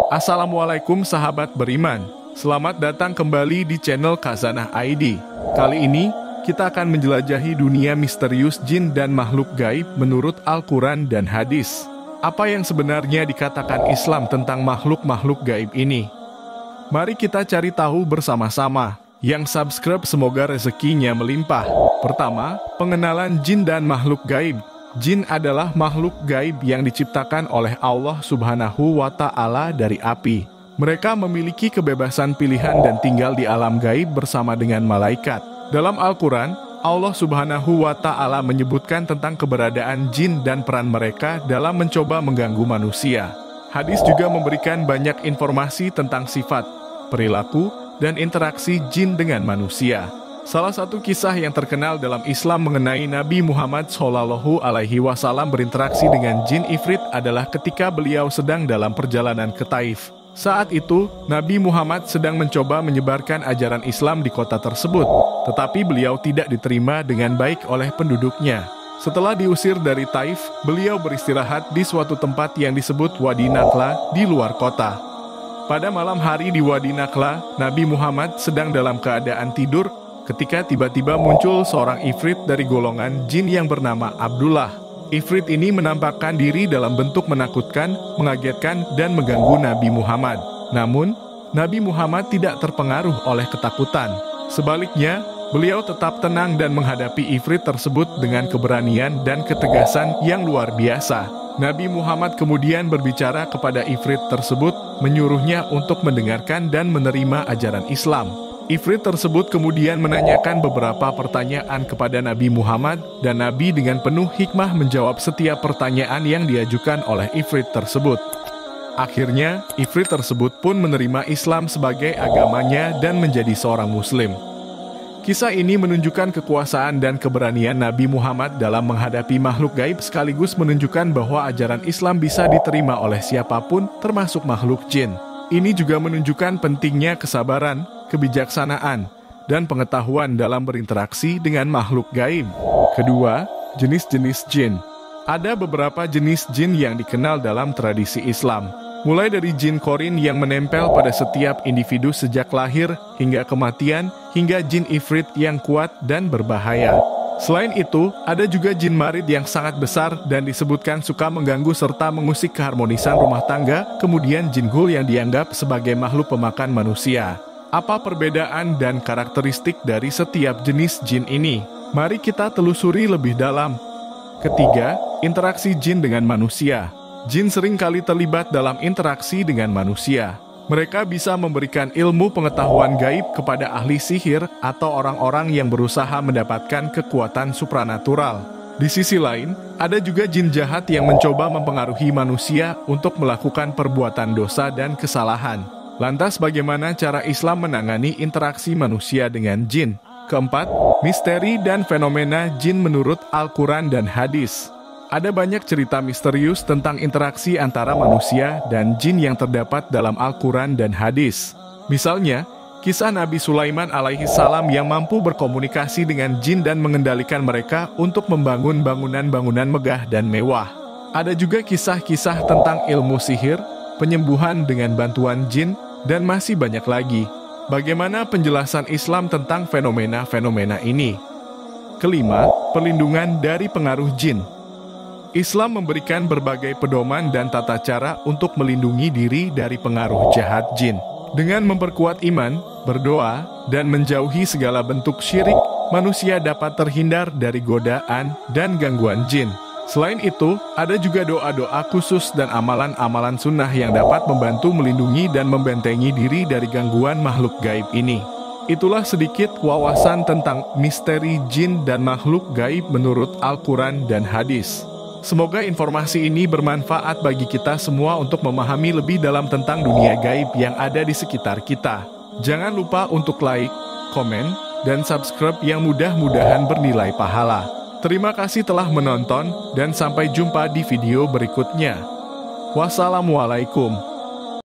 Assalamualaikum sahabat beriman. Selamat datang kembali di channel Khazanah ID. Kali ini, kita akan menjelajahi dunia misterius jin dan makhluk gaib menurut Al-Quran dan hadis. Apa yang sebenarnya dikatakan Islam tentang makhluk-makhluk gaib ini? Mari kita cari tahu bersama-sama. Yang subscribe semoga rezekinya melimpah. Pertama, pengenalan jin dan makhluk gaib. Jin adalah makhluk gaib yang diciptakan oleh Allah Subhanahu wa Ta'ala dari api. Mereka memiliki kebebasan pilihan dan tinggal di alam gaib bersama dengan malaikat. Dalam Al-Quran, Allah Subhanahu wa Ta'ala menyebutkan tentang keberadaan jin dan peran mereka dalam mencoba mengganggu manusia. Hadis juga memberikan banyak informasi tentang sifat, perilaku, dan interaksi jin dengan manusia. Salah satu kisah yang terkenal dalam Islam mengenai Nabi Muhammad SAW berinteraksi dengan jin Ifrit adalah ketika beliau sedang dalam perjalanan ke Taif. Saat itu, Nabi Muhammad sedang mencoba menyebarkan ajaran Islam di kota tersebut, tetapi beliau tidak diterima dengan baik oleh penduduknya. Setelah diusir dari Taif, beliau beristirahat di suatu tempat yang disebut Wadi Nakhla di luar kota. Pada malam hari di Wadi Nakhla, Nabi Muhammad sedang dalam keadaan tidur, ketika tiba-tiba muncul seorang ifrit dari golongan jin yang bernama Abdullah. Ifrit ini menampakkan diri dalam bentuk menakutkan, mengagetkan, dan mengganggu Nabi Muhammad. Namun, Nabi Muhammad tidak terpengaruh oleh ketakutan. Sebaliknya, beliau tetap tenang dan menghadapi ifrit tersebut dengan keberanian dan ketegasan yang luar biasa. Nabi Muhammad kemudian berbicara kepada ifrit tersebut, menyuruhnya untuk mendengarkan dan menerima ajaran Islam. Ifrit tersebut kemudian menanyakan beberapa pertanyaan kepada Nabi Muhammad, dan Nabi dengan penuh hikmah menjawab setiap pertanyaan yang diajukan oleh Ifrit tersebut. Akhirnya, Ifrit tersebut pun menerima Islam sebagai agamanya dan menjadi seorang Muslim. Kisah ini menunjukkan kekuasaan dan keberanian Nabi Muhammad dalam menghadapi makhluk gaib, sekaligus menunjukkan bahwa ajaran Islam bisa diterima oleh siapapun, termasuk makhluk jin. Ini juga menunjukkan pentingnya kesabaran, kebijaksanaan, dan pengetahuan dalam berinteraksi dengan makhluk gaib. Kedua, jenis-jenis jin. Ada beberapa jenis jin yang dikenal dalam tradisi Islam. Mulai dari jin korin yang menempel pada setiap individu sejak lahir hingga kematian, hingga jin ifrit yang kuat dan berbahaya. Selain itu, ada juga jin marid yang sangat besar dan disebutkan suka mengganggu serta mengusik keharmonisan rumah tangga, kemudian jin ghul yang dianggap sebagai makhluk pemakan manusia. Apa perbedaan dan karakteristik dari setiap jenis jin ini? Mari kita telusuri lebih dalam. Ketiga, interaksi jin dengan manusia. Jin sering kali terlibat dalam interaksi dengan manusia. Mereka bisa memberikan ilmu pengetahuan gaib kepada ahli sihir atau orang-orang yang berusaha mendapatkan kekuatan supranatural. Di sisi lain, ada juga jin jahat yang mencoba mempengaruhi manusia untuk melakukan perbuatan dosa dan kesalahan. Lantas bagaimana cara Islam menangani interaksi manusia dengan jin? Keempat, misteri dan fenomena jin menurut Al-Quran dan hadis. Ada banyak cerita misterius tentang interaksi antara manusia dan jin yang terdapat dalam Al-Quran dan hadis. Misalnya, kisah Nabi Sulaiman alaihissalam yang mampu berkomunikasi dengan jin dan mengendalikan mereka untuk membangun bangunan-bangunan megah dan mewah. Ada juga kisah-kisah tentang ilmu sihir, penyembuhan dengan bantuan jin, dan masih banyak lagi. Bagaimana penjelasan Islam tentang fenomena-fenomena ini? Kelima, perlindungan dari pengaruh jin. Islam memberikan berbagai pedoman dan tata cara untuk melindungi diri dari pengaruh jahat jin. Dengan memperkuat iman, berdoa, dan menjauhi segala bentuk syirik, manusia dapat terhindar dari godaan dan gangguan jin. Selain itu, ada juga doa-doa khusus dan amalan-amalan sunnah yang dapat membantu melindungi dan membentengi diri dari gangguan makhluk gaib ini. Itulah sedikit wawasan tentang misteri jin dan makhluk gaib menurut Al-Quran dan hadis. Semoga informasi ini bermanfaat bagi kita semua untuk memahami lebih dalam tentang dunia gaib yang ada di sekitar kita. Jangan lupa untuk like, komen, dan subscribe yang mudah-mudahan bernilai pahala. Terima kasih telah menonton, dan sampai jumpa di video berikutnya. Wassalamualaikum.